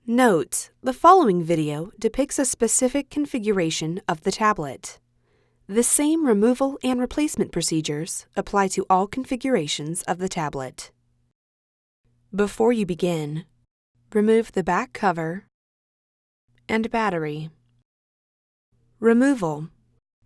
Note: the following video depicts a specific configuration of the tablet. The same removal and replacement procedures apply to all configurations of the tablet. Before you begin, remove the back cover and battery. Removal: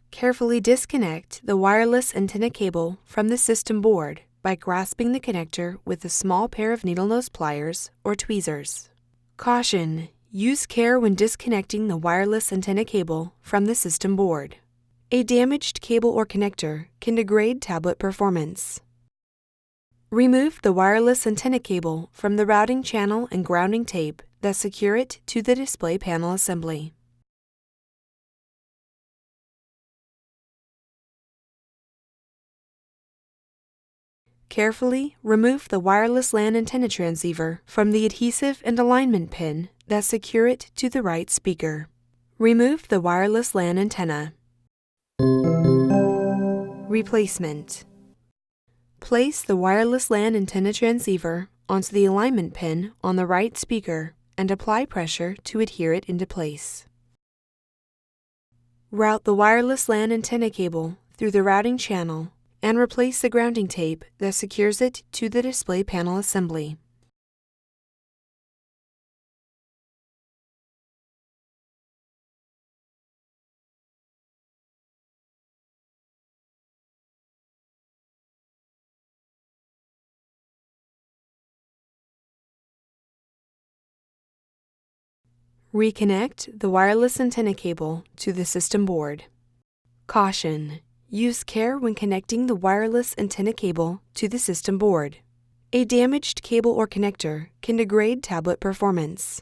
carefully disconnect the wireless antenna cable from the system board by grasping the connector with a small pair of needle-nose pliers or tweezers. Caution: use care when disconnecting the wireless antenna cable from the system board. A damaged cable or connector can degrade tablet performance. Remove the wireless antenna cable from the routing channel and grounding tape that secure it to the display panel assembly. Carefully remove the wireless LAN antenna transceiver from the adhesive and alignment pin that secure it to the right speaker. Remove the wireless LAN antenna. Replacement: place the wireless LAN antenna transceiver onto the alignment pin on the right speaker and apply pressure to adhere it into place. Route the wireless LAN antenna cable through the routing channel and replace the grounding tape that secures it to the display panel assembly. Reconnect the wireless antenna cable to the system board. Caution: use care when connecting the wireless antenna cable to the system board. A damaged cable or connector can degrade tablet performance.